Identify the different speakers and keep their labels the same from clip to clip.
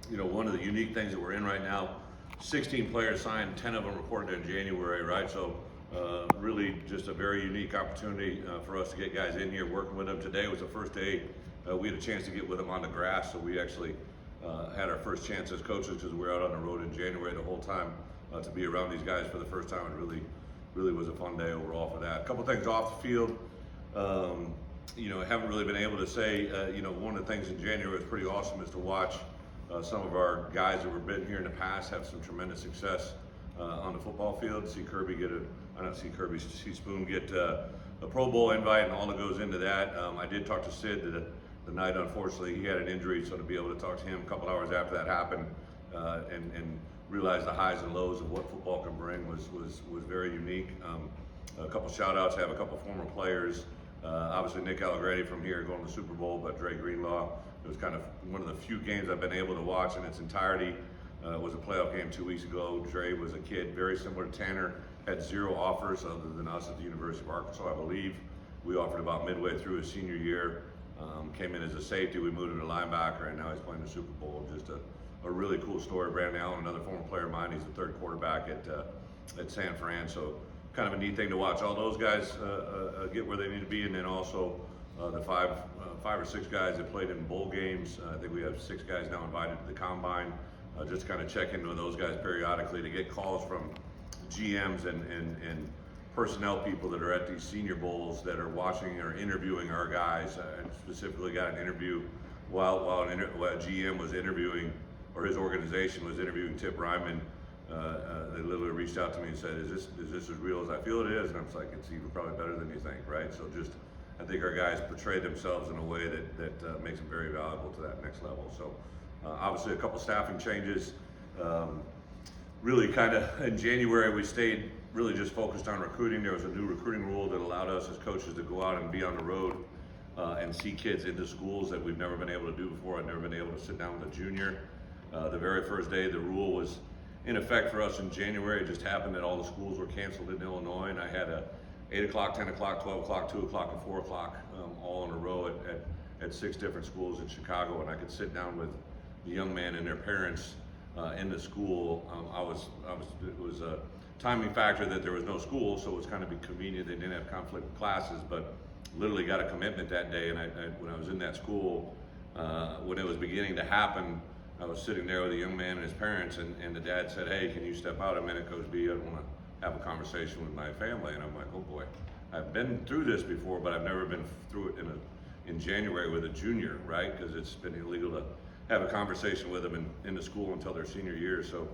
Speaker 1: one of the unique things that we're in right now, 16 players signed, 10 of them reported in January, right? So really just a very unique opportunity for us to get guys in here working with them. Today was the first day we had a chance to get with them on the grass, so we actually had our first chance as coaches because we were out on the road in January the whole time to be around these guys for the first time. It really was a fun day overall for that. A couple things off the field. I haven't really been able to say, one of the things in January was pretty awesome is to watch some of our guys that were been here in the past have some tremendous success on the football field. See Spoon get a Pro Bowl invite and all that goes into that. I did talk to Sid the night, unfortunately, he had an injury, so to be able to talk to him a couple hours after that happened and realize the highs and lows of what football can bring was very unique. A couple shout outs, I have a couple former players. Obviously Nick Allegretti from here going to the Super Bowl, but Dre Greenlaw, it was kind of one of the few games I've been able to watch in its entirety. It was a playoff game 2 weeks ago. Dre was a kid very similar to Tanner, had 0 offers other than us at the University of Arkansas, I believe. We offered about midway through his senior year. Came in as a safety, we moved him to linebacker, and now he's playing the Super Bowl. Just a really cool story. Brandon Allen, another former player of mine, he's the 3rd quarterback at San Fran, so kind of a neat thing to watch all those guys get where they need to be, and then also the five or six guys that played in bowl games. I think we have 6 guys now invited to the combine. Just kind of check in with those guys periodically to get calls from GMs and personnel people that are at these senior bowls that are watching or interviewing our guys. I specifically got an interview while a GM was interviewing, or his organization was interviewing Tip Ryman. They literally reached out to me and said, is this as real as I feel it is? And I was like, it's even probably better than you think, right? So I think our guys portray themselves in a way that makes them very valuable to that next level. So obviously a couple staffing changes. Really kind of in January, we stayed really just focused on recruiting. There was a new recruiting rule that allowed us as coaches to go out and be on the road and see kids into schools that we've never been able to do before. I've never been able to sit down with a junior. The very first day, the rule was in effect for us in January. It just happened that all the schools were canceled in Illinois, and I had a 8 o'clock, 10 o'clock, 12 o'clock, 2 o'clock, and 4 o'clock all in a row at 6 different schools in Chicago, and I could sit down with the young man and their parents in the school. It was a timing factor that there was no school, so it was kind of convenient. They didn't have conflict with classes, but literally got a commitment that day. And when I was in that school, when it was beginning to happen, I was sitting there with a young man and his parents, and the dad said, "Hey, can you step out a minute, Coach B? I want to have a conversation with my family." And I'm like, "Oh boy, I've been through this before, but I've never been through it in January with a junior, right? Because it's been illegal to have a conversation with them in the school until their senior year." So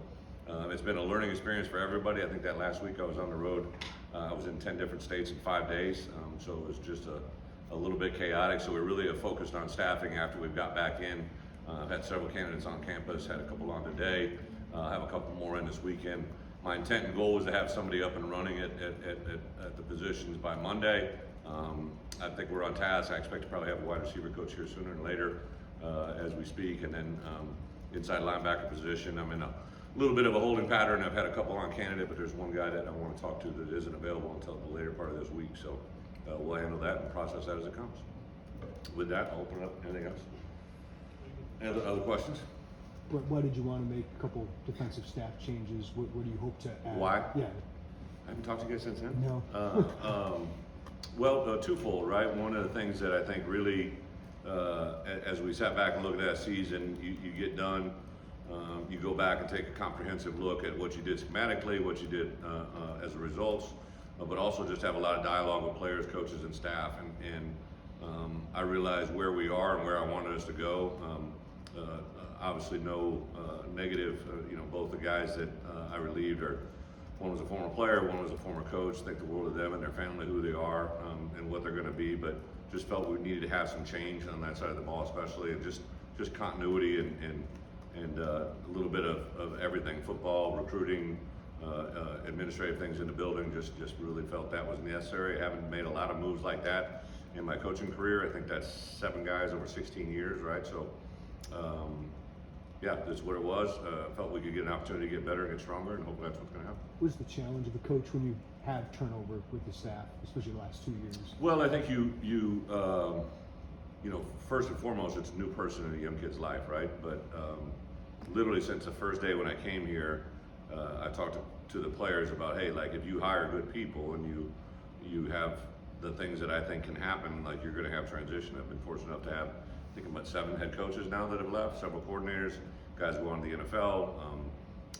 Speaker 1: it's been a learning experience for everybody. I think that last week I was on the road. I was in 10 different states in 5 days, so it was just a little bit chaotic. So we really have focused on staffing after we've got back in. I've had several candidates on campus, had a couple on today, have a couple more in this weekend. My intent and goal was to have somebody up and running at the positions by Monday. I think we're on task. I expect to probably have a wide receiver coach here sooner than later as we speak. And then inside linebacker position, I'm in a little bit of a holding pattern. I've had a couple on candidate, but there's one guy that I want to talk to that isn't available until the later part of this week. So we'll handle that and process that as it comes. With that, I'll open it up. Anything else? Any other questions?
Speaker 2: Why did you want to make a couple defensive staff changes? What do you hope to add?
Speaker 1: Why?
Speaker 2: Yeah.
Speaker 1: I haven't talked to you guys since then?
Speaker 2: No.
Speaker 1: Well, twofold, right? One of the things that I think really, as we sat back and looked at that season, you get done, you go back and take a comprehensive look at what you did schematically, what you did as a results, but also just have a lot of dialogue with players, coaches, and staff. And I realized where we are and where I wanted us to go. Obviously no negative, both the guys that I relieved one was a former player, one was a former coach. Think the world of them and their family, who they are, and what they're gonna be, but just felt we needed to have some change on that side of the ball especially, and just continuity and a little bit of everything, football, recruiting, administrative things in the building, just really felt that was necessary. I haven't made a lot of moves like that in my coaching career. I think that's 7 guys over 16 years, right? So, yeah, that's what it was. Felt we could get an opportunity to get better and get stronger, and hopefully that's what's going to happen.
Speaker 2: What is the challenge of a coach when you have turnover with the staff, especially the last 2 years?
Speaker 1: Well, I think you first and foremost, it's a new person in a young kid's life, right? But literally since the first day when I came here, I talked to the players about, hey, like if you hire good people and you have the things that I think can happen, like you're going to have transition. I've been fortunate enough to have, I think about 7 head coaches now that have left, several coordinators, guys go on to the NFL.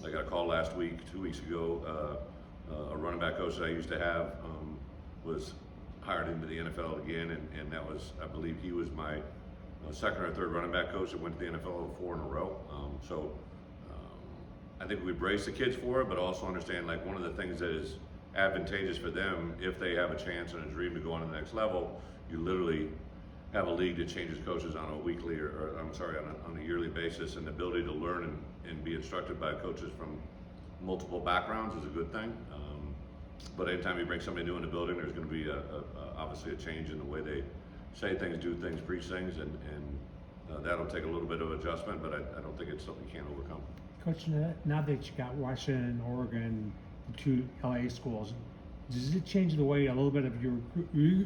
Speaker 1: I got a call last week, 2 weeks ago, a running back coach that I used to have was hired into the NFL again, and that was, I believe he was my second or third running back coach that went to the NFL 4 in a row. I think we brace the kids for it, but also understand like one of the things that is advantageous for them if they have a chance and a dream to go on to the next level, you literally have a league that changes coaches on a weekly or on a yearly basis, and the ability to learn and be instructed by coaches from multiple backgrounds is a good thing. But anytime you bring somebody new in the building, there's going to be obviously a change in the way they say things, do things, preach things, and that'll take a little bit of adjustment, but I don't think it's something you can't overcome.
Speaker 3: Coach, now that you got Washington, Oregon, the 2 LA schools, does it change the way a little bit of your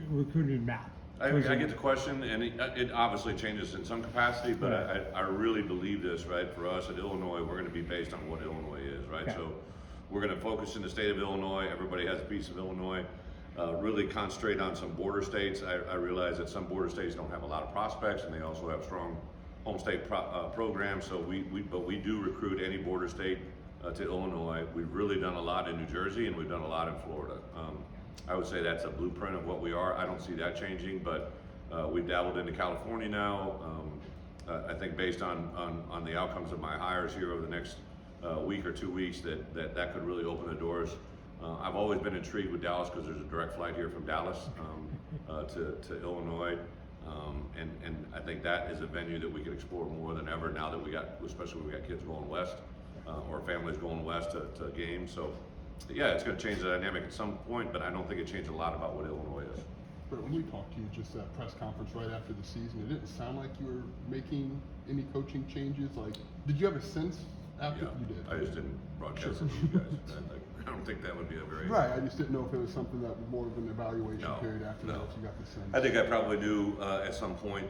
Speaker 3: recruiting map?
Speaker 1: I get the question, and it obviously changes in some capacity, but right. I really believe this, right? For us at Illinois, we're going to be based on what Illinois is, right? Okay. So we're going to focus in the state of Illinois. Everybody has a piece of Illinois. Really concentrate on some border states. I realize that some border states don't have a lot of prospects, and they also have strong home state programs. So but we do recruit any border state to Illinois. We've really done a lot in New Jersey, and we've done a lot in Florida. I would say that's a blueprint of what we are. I don't see that changing, but we've dabbled into California now. I think based on the outcomes of my hires here over the next week or 2 weeks, that could really open the doors. I've always been intrigued with Dallas because there's a direct flight here from Dallas to Illinois. And I think that is a venue that we can explore more than ever now that especially when we got kids going west or families going west to games. So yeah, it's going to change the dynamic at some point, but I don't think it changed a lot about what Illinois is.
Speaker 4: But when we talked to you just at press conference right after the season, it didn't sound like you were making any coaching changes. Like, did you have a sense after you did?
Speaker 1: I just didn't broadcast it to you guys. I don't think that would be a very
Speaker 4: right. I just didn't know if it was something that was more of an evaluation period after that. If you got the sense.
Speaker 1: I think I probably knew at some point,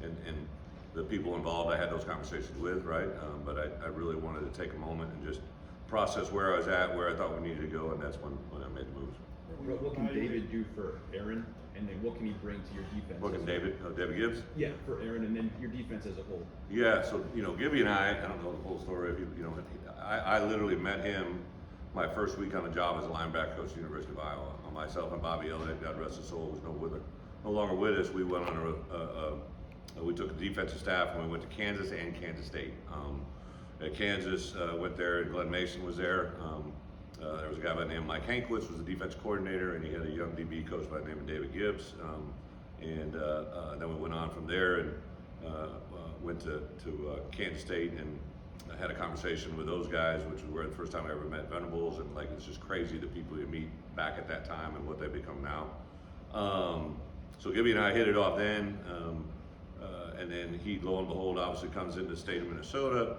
Speaker 1: and the people involved I had those conversations with, right? But I really wanted to take a moment and just process where I was at, where I thought we needed to go, and that's when I made the moves.
Speaker 5: What can David do for Aaron, and then what can he bring to your defense?
Speaker 1: What can David Gibbs?
Speaker 5: Yeah, for Aaron, and then your defense as a whole.
Speaker 1: Yeah, so Gibby and I don't know the whole story. I literally met him my first week on the job as a linebacker coach at the University of Iowa. Myself and Bobby Elliott, God rest his soul, was no longer with us. We went on we took a defensive staff and we went to Kansas and Kansas State. At Kansas, went there, and Glenn Mason was there. There was a guy by the name of Mike Hankwitz, was the defense coordinator, and he had a young DB coach by the name of David Gibbs. And then we went on from there and went to Kansas State and had a conversation with those guys, which was where the first time I ever met Venables, and like it's just crazy the people you meet back at that time and what they become now. So Gibby and I hit it off then, and then he, lo and behold, obviously comes into the state of Minnesota.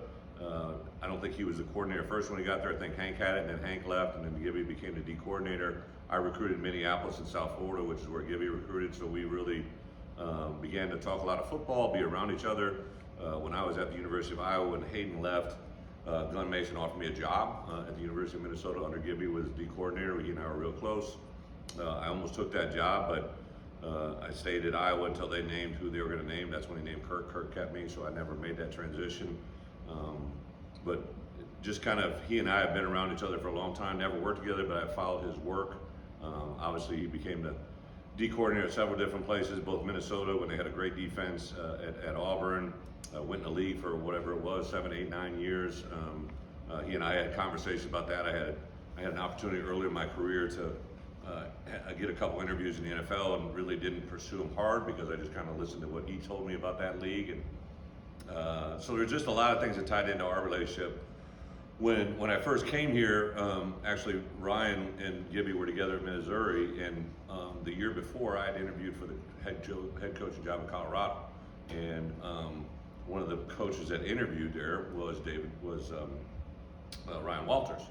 Speaker 1: I don't think he was the coordinator first when he got there. I think Hank had it, and then Hank left, and then Gibby became the D coordinator. I recruited Minneapolis and South Florida, which is where Gibby recruited, so we really began to talk a lot of football, be around each other. When I was at the University of Iowa, when Hayden left, Glenn Mason offered me a job at the University of Minnesota under Gibby was D coordinator. He and I were real close. I almost took that job, but I stayed at Iowa until they named who they were going to name. That's when he named Kirk. Kirk kept me, so I never made that transition. But just kind of, he and I have been around each other for a long time, never worked together, but I followed his work. Obviously, he became the D coordinator at several different places, both Minnesota when they had a great defense, at Auburn, went in the league for whatever it was, 7, 8, 9 years. He and I had conversations about that. I had an opportunity early in my career to get a couple interviews in the NFL and really didn't pursue them hard because I just kind of listened to what he told me about that league. And so there's just a lot of things that tied into our relationship. When I first came here, actually Ryan and Gibby were together in Missouri, and the year before I had interviewed for the head coaching job in Colorado, and one of the coaches that interviewed there was Ryan Walters,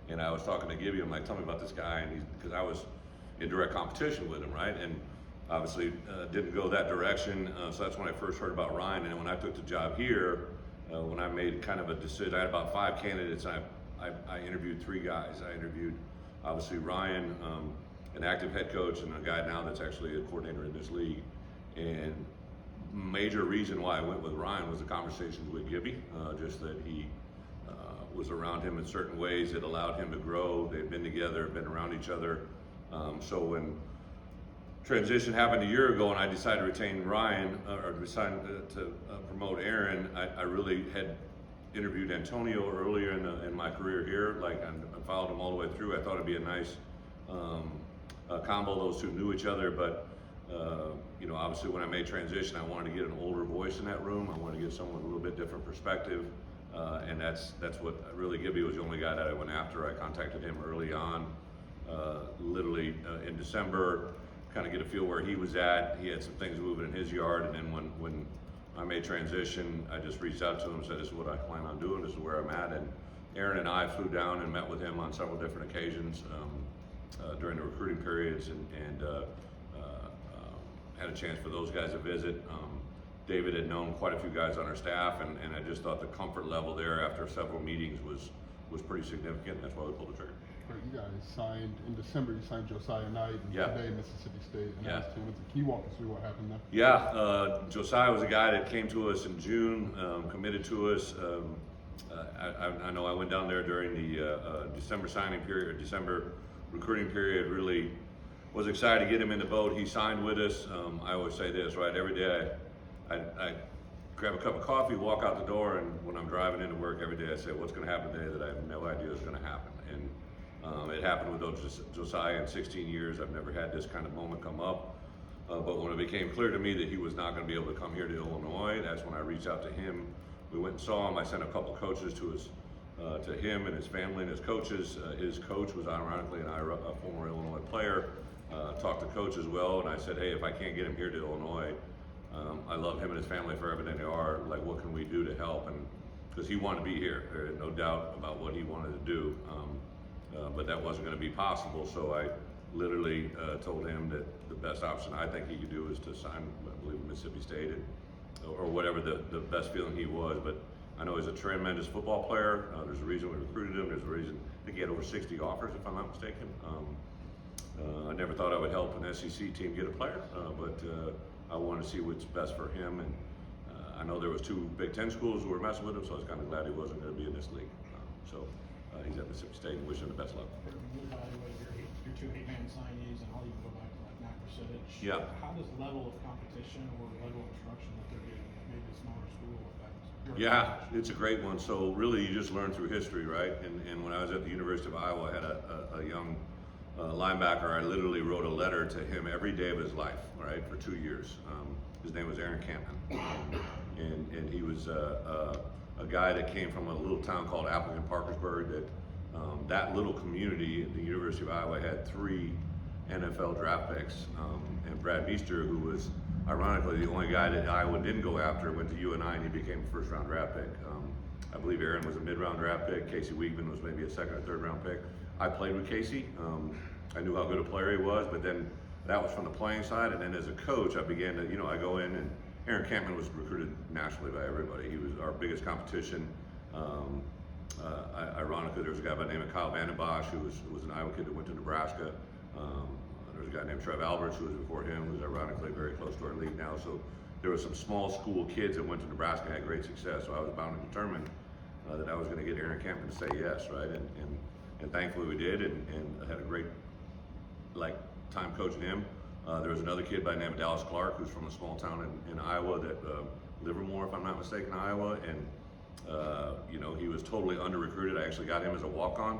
Speaker 1: and I was talking to Gibby. I'm like, tell me about this guy, and because I was in direct competition with him, right? And obviously didn't go that direction, so that's when I first heard about Ryan. And when I took the job here, when I made kind of a decision. I had about 5 candidates, and I interviewed 3 guys. I interviewed obviously Ryan, an active head coach, and a guy now that's actually a coordinator in this league. And major reason why I went with Ryan was the conversations with Gibby, just that he was around him in certain ways that allowed him to grow. They've been together, been around each other. So when transition happened a year ago and I decided to retain Ryan, or decided to promote Aaron, I really had interviewed Antonio earlier in my career here. Like, I followed him all the way through. I thought it'd be a nice combo. Those two knew each other, but you know, obviously when I made transition, I wanted to get an older voice in that room. I wanted to get someone with a little bit different perspective, and that's what really Gibby was the only guy that I went after. I contacted him early on, literally in December, kind of get a feel where he was at. He had some things moving in his yard, and then when I made transition, I just reached out to him and said, this is what I plan on doing, this is where I'm at. And Aaron and I flew down and met with him on several different occasions during the recruiting periods, and had a chance for those guys to visit. David had known quite a few guys on our staff, and I just thought the comfort level there after several meetings was pretty significant, and that's why we pulled the trigger.
Speaker 4: Right, you guys signed in December. You signed Josiah Knight, and
Speaker 1: Yeah.
Speaker 4: today Mississippi State
Speaker 1: Yeah.
Speaker 4: announced him. Can you walk us through what happened there?
Speaker 1: Yeah, Josiah was a guy that came to us in June, committed to us. I know I went down there during the December signing period, or December recruiting period. Really was excited to get him in the boat. He signed with us. I always say this, right? Every day I grab a cup of coffee, walk out the door, and when I'm driving into work every day, I say, what's going to happen today that I have no idea is going to happen? And it happened with Josiah in 16 years. I've never had this kind of moment come up. But when it became clear to me that he was not going to be able to come here to Illinois, that's when I reached out to him. We went and saw him. I sent a couple coaches to him and his family and his coaches. His coach was ironically a former Illinois player. Talked to coach as well, and I said, hey, if I can't get him here to Illinois, I love him and his family for everything they are. Like, what can we do to help? And because he wanted to be here, there is no doubt about what he wanted to do. But that wasn't going to be possible, so I literally told him that the best option I think he could do is to sign, I believe, Mississippi State, or whatever the best feeling he was. But I know he's a tremendous football player. There's a reason we recruited him. There's a reason. I think he had over 60 offers, if I'm not mistaken. I never thought I would help an SEC team get a player, but I wanted to see what's best for him. And I know there was 2 Big Ten schools who were messing with him, so I was kind of glad he wasn't going to be in this league. He's at Mississippi State, and wish him the best luck.
Speaker 6: You evaluate your 2 8-man signees, and I'll even go back to like Matt Percentage.
Speaker 1: Yeah.
Speaker 6: How does level of competition or level of instruction that they're getting at maybe a smaller school affect your
Speaker 1: Yeah,
Speaker 6: evaluation?
Speaker 1: it's a great one. So really, you just learn through history, right? And when I was at the University of Iowa, I had a young linebacker. I literally wrote a letter to him every day of his life, right, for 2 years. His name was Aaron Campman, and he was a guy that came from a little town called Appleton, Parkersburg. That little community at the University of Iowa had 3 NFL draft picks, and Brad Meester, who was ironically the only guy that Iowa didn't go after, went to UNI and he became a 1st-round draft pick. I believe Aaron was a mid-round draft pick. Casey Wiegman was maybe a 2nd or 3rd-round pick. I played with Casey. I knew how good a player he was, but then that was from the playing side. And then as a coach, I began to, I go in, and Aaron Campman was recruited nationally by everybody. He was our biggest competition. Ironically, there was a guy by the name of Kyle Vandenbosch, who was an Iowa kid that went to Nebraska. There was a guy named Trev Alberts, who was before him, who's ironically very close to our league now. So there were some small school kids that went to Nebraska and had great success. So I was bound and determined that I was going to get Aaron Campman to say yes, right? And thankfully we did, and I had a great time coaching him. There was another kid by the name of Dallas Clark, who's from a small town in Iowa, that Livermore, if I'm not mistaken, Iowa, and he was totally under-recruited. I actually got him as a walk-on.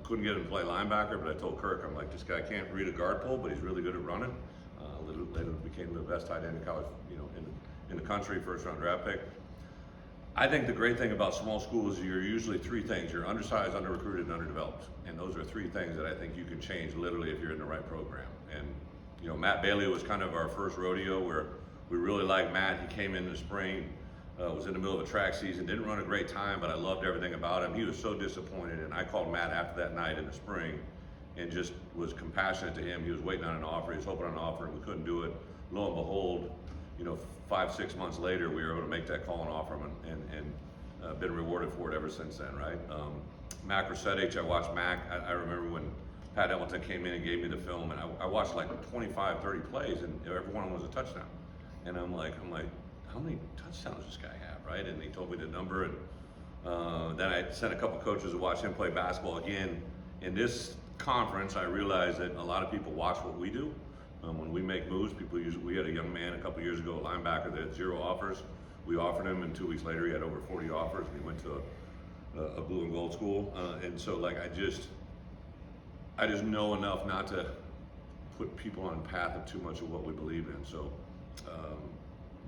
Speaker 1: Couldn't get him to play linebacker, but I told Kirk, I'm like, this guy can't read a guard pull, but he's really good at running. Later became the best tight end in college, in the country, 1st-round draft pick. I think the great thing about small schools is you're usually 3 things. You're undersized, under-recruited, and underdeveloped. And those are 3 things that I think you can change literally if you're in the right program. And, Matt Bailey was kind of our first rodeo where we really liked Matt. He came in the spring, was in the middle of a track season, didn't run a great time, but I loved everything about him. He was so disappointed, and I called Matt after that night in the spring and just was compassionate to him. He was waiting on an offer. He was hoping on an offer, and we couldn't do it. Lo and behold, 5-6 months later, we were able to make that call and offer him, and been rewarded for it ever since then, right? Mac Resetich, I watched Mac. I remember when Pat Hamilton came in and gave me the film, and I watched like 25, 30 plays, and every one was a touchdown. And I'm like, how many touchdowns does this guy have, right? And he told me the number, and then I sent a couple coaches to watch him play basketball again. In this conference, I realized that a lot of people watch what we do. When we make moves, we had a young man a couple years ago, a linebacker that had 0 offers. We offered him, and 2 weeks later he had over 40 offers, and he went to a blue and gold school. And so like, I just know enough not to put people on the path of too much of what we believe in. So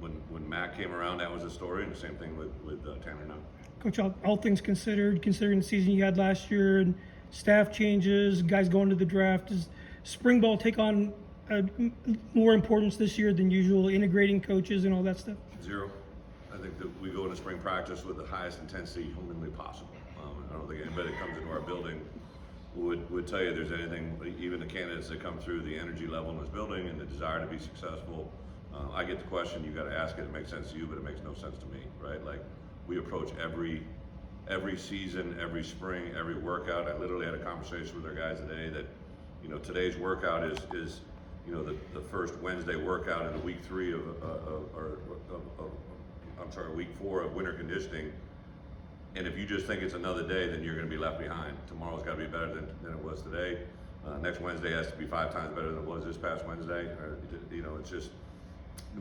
Speaker 1: when Matt came around, that was the story, and the same thing with Tanner now.
Speaker 7: Coach, all things considered, considering the season you had last year and staff changes, guys going to the draft, does spring ball take on more importance this year than usual, integrating coaches and all that stuff?
Speaker 1: 0. I think that we go into spring practice with the highest intensity humanly possible. I don't think anybody that comes into our building would tell you there's anything, even the candidates that come through, the energy level in this building and the desire to be successful. I get the question, you got to ask it. It makes sense to you, but it makes no sense to me, right? Like, we approach every season, every spring, every workout. I literally had a conversation with our guys today that, today's workout is the first Wednesday workout in the week 3 week 4 of winter conditioning. And if you just think it's another day, then you're going to be left behind. Tomorrow's got to be better than it was today. Next Wednesday has to be 5 times better than it was this past Wednesday. It's just,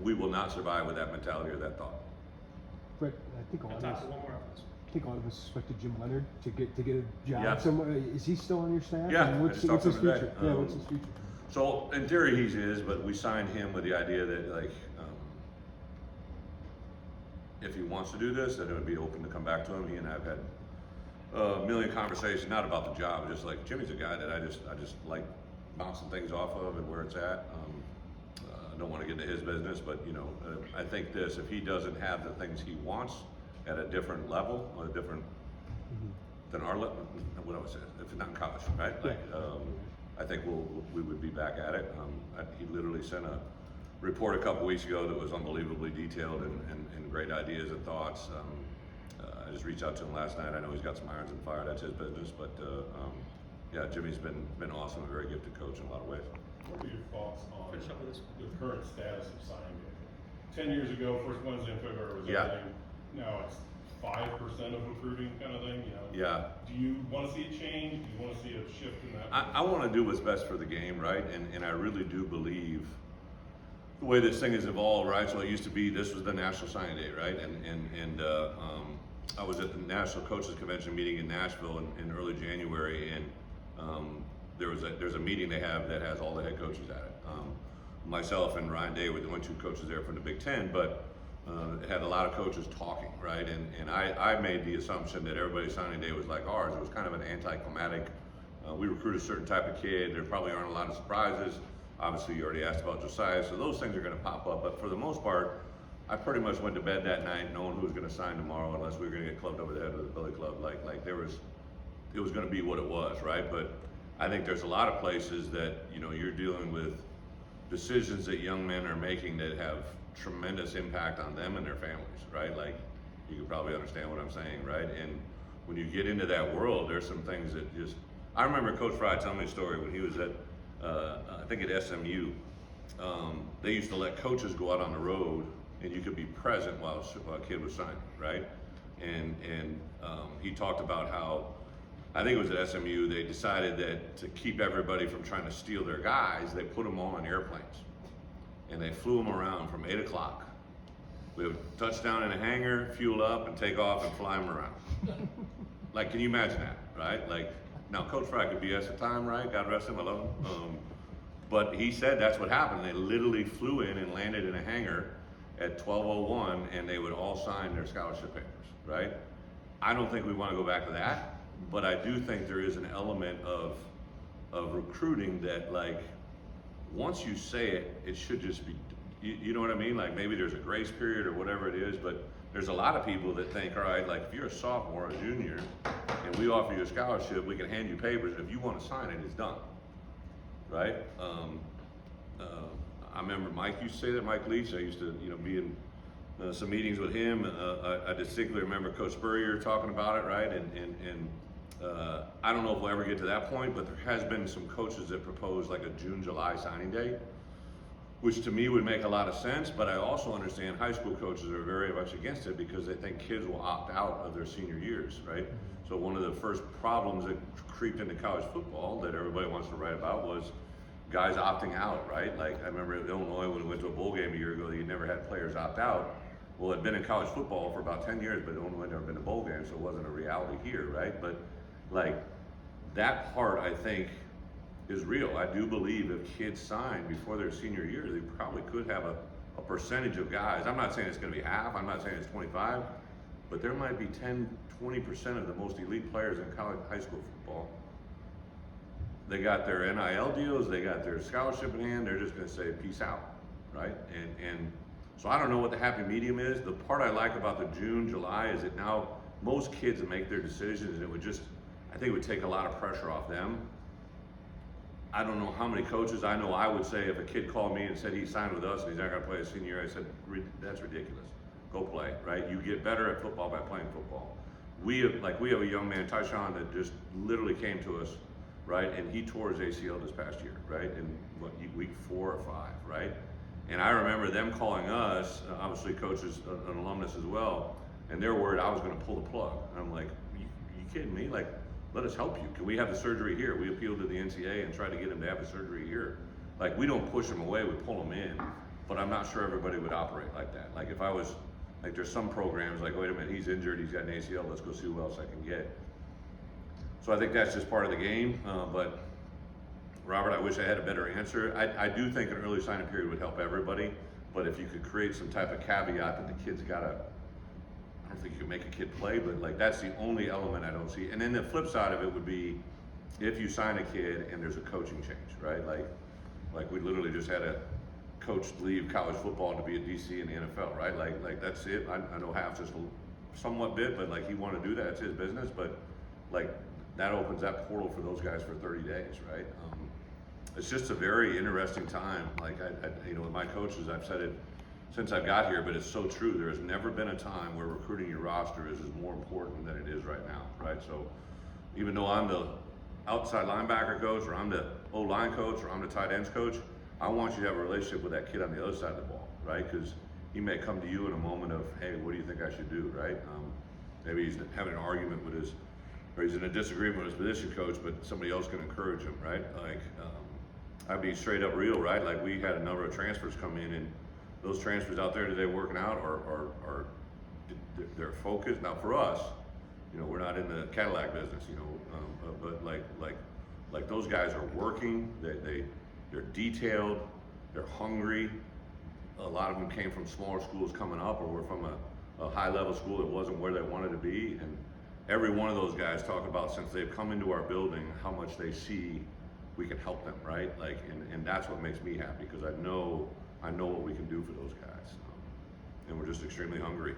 Speaker 1: we will not survive with that mentality or that thought.
Speaker 2: Bret, I think a lot of us suspected Jim Leonard to get a job
Speaker 1: Yeah.
Speaker 2: somewhere. Is he still on your staff?
Speaker 1: Yeah,
Speaker 2: And
Speaker 1: I
Speaker 2: what's
Speaker 1: just talked
Speaker 2: his
Speaker 1: to him today.
Speaker 2: future? What's his future?
Speaker 1: So in theory he is, but we signed him with the idea that if he wants to do this, then it would be open to come back to him. He and I have had a million conversations, not about the job, just like Jimmy's a guy that I just like bouncing things off of and where it's at. I don't want to get into his business, but I think this, if he doesn't have the things he wants at a different level, or a different than our level, what I would say, if not in college, right? Like, I think we would be back at it. He literally sent a report a couple weeks ago that was unbelievably detailed and great ideas and thoughts. I just reached out to him last night. I know he's got some irons in the fire. That's his business, but yeah, Jimmy's been awesome, a very gifted coach in a lot of ways.
Speaker 6: What are your thoughts on the current status of signing day? 10 years ago, first Wednesday in February was
Speaker 1: Yeah.
Speaker 6: everything. Now it's 5% of recruiting kind of thing,
Speaker 1: Yeah.
Speaker 6: Do you want to see a change? Do you want to see a shift in that?
Speaker 1: I want to do what's best for the game, right? And I really do believe the way this thing has evolved, right? So it used to be, this was the National Signing Day, right? And I was at the National Coaches Convention meeting in Nashville in early January, and there's a meeting they have that has all the head coaches at it. Myself and Ryan Day were the only 2 coaches there from the Big Ten, but it had a lot of coaches talking, right? And I made the assumption that everybody's signing day was like ours. It was kind of an anticlimactic. We recruit a certain type of kid. There probably aren't a lot of surprises. Obviously, you already asked about Josiah, so those things are going to pop up. But for the most part, I pretty much went to bed that night knowing who was going to sign tomorrow, unless we were going to get clubbed over the head with a billy club. Like it was going to be what it was, right? But I think there's a lot of places that you're dealing with decisions that young men are making that have tremendous impact on them and their families, right? Like, you can probably understand what I'm saying, right? And when you get into that world, there's some things that just, I remember Coach Fry telling me a story when he was at, I think at SMU. They used to let coaches go out on the road and you could be present while a kid was signing, right? And he talked about how, I think it was at SMU, they decided that to keep everybody from trying to steal their guys, they put them all on airplanes. And they flew them around from 8 o'clock. We would touch down in a hangar, fuel up, and take off and fly them around. Like, can you imagine that, right? Like, now Coach Fry could BS at time, right? God rest him, I love him. But he said that's what happened. They literally flew in and landed in a hangar at 12:01, and they would all sign their scholarship papers, right? I don't think we want to go back to that, but I do think there is an element of recruiting that, like, once you say it, it should just be, you know what I mean? Like, maybe there's a grace period or whatever it is, but there's a lot of people that think, all right, like, if you're a sophomore or a junior and we offer you a scholarship, we can hand you papers. If you want to sign it, it's done, right? I remember Mike used to say that, Mike Leach. I used to, be in some meetings with him. I distinctly remember Coach Spurrier talking about it, right? And I don't know if we'll ever get to that point, but there has been some coaches that propose like a June, July signing day, which to me would make a lot of sense. But I also understand high school coaches are very much against it because they think kids will opt out of their senior years, right? So one of the first problems that creeped into college football that everybody wants to write about was guys opting out, right? Like I remember in Illinois when we went to a bowl game a year ago, you never had players opt out. Well, I'd been in college football for about 10 years, but Illinois had never been to bowl games, so it wasn't a reality here, right? But like that part, I think, is real. I do believe if kids sign before their senior year, they probably could have a percentage of guys. I'm not saying it's going to be half. I'm not saying it's 25, but there might be 10, 20% of the most elite players in college, high school football. They got their NIL deals, they got their scholarship in hand. They're just going to say peace out, right? And so I don't know what the happy medium is. The part I like about the June, July is that now most kids make their decisions, and it would just, I think it would take a lot of pressure off them. I don't know how many coaches I know. I would say if a kid called me and said he signed with us and he's not going to play his senior year, I said, that's ridiculous. Go play, right? You get better at football by playing football. We have a young man, Tyshawn, that just literally came to us, right? And he tore his ACL this past year, right? In week 4 or 5, right? And I remember them calling us, obviously coach is an alumnus as well, and they're worried I was going to pull the plug. And I'm like, you kidding me? Like, let us help you. Can we have the surgery here? We appealed to the NCAA and tried to get him to have the surgery here. Like, we don't push him away, we pull him in, but I'm not sure everybody would operate like that. Like, if I was, like, there's some programs like, wait a minute, he's injured, he's got an ACL, let's go see who else I can get. So I think that's just part of the game, but Robert, I wish I had a better answer. I do think an early signing period would help everybody, but if you could create some type of caveat that the kid's gotta, I don't think you can make a kid play, but like that's the only element I don't see. And then the flip side of it would be if you sign a kid and there's a coaching change, right? Like we literally just had a coach leave college football to be a DC in the NFL, right? Like that's it. I know half just somewhat bit, but like he wanted to do that, it's his business. But like that opens that portal for those guys for 30 days, right? It's just a very interesting time. Like I with my coaches, I've said it since I got here, but it's so true. There has never been a time where recruiting your roster is more important than it is right now, right? So even though I'm the outside linebacker coach, or I'm the O-line coach, or I'm the tight ends coach, I want you to have a relationship with that kid on the other side of the ball, right? Because he may come to you in a moment of, hey, what do you think I should do, right? Maybe he's having an argument with his, or he's in a disagreement with his position coach, but somebody else can encourage him, right? Like, I'd be straight up real, right? Like we had a number of transfers come in, and those transfers out there today working out are they're focused. Now for us, we're not in the Cadillac business, but like those guys are working. They're detailed. They're hungry. A lot of them came from smaller schools coming up, or were from a high level school that wasn't where they wanted to be. And every one of those guys talk about, since they've come into our building, how much they see we can help them, right? Like, and that's what makes me happy, because I know what we can do for those guys, and we're just extremely hungry.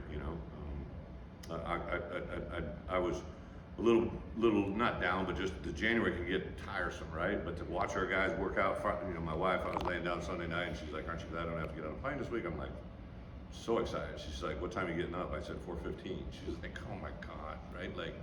Speaker 1: I was a little not down, but just the January can get tiresome, right? But to watch our guys work out, my wife, I was laying down Sunday night, and she's like, "Aren't you glad I don't have to get on a plane this week?" I'm like, so excited. She's like, "What time are you getting up?" I said 4:15. She's like, "Oh my God," right? Like,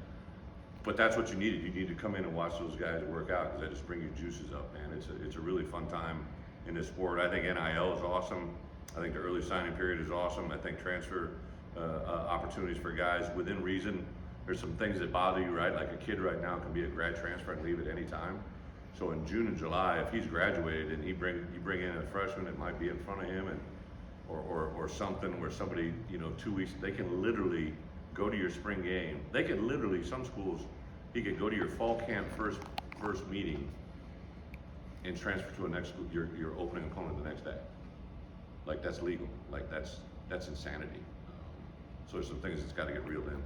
Speaker 1: but that's what you needed. You need to come in and watch those guys work out, because they just bring your juices up, man. It's a really fun time in this sport. I think NIL is awesome. I think the early signing period is awesome. I think transfer opportunities for guys within reason. There's some things that bother you, right? Like a kid right now can be a grad transfer and leave at any time. So in June and July, if he's graduated and you bring in a freshman that might be in front of him, and or something where somebody 2 weeks, they can literally go to your spring game. They could literally, some schools, he could go to your fall camp first meeting and transfer to a next school, your opening opponent the next day. Like that's legal. Like that's insanity. So there's some things that's got to get reeled in.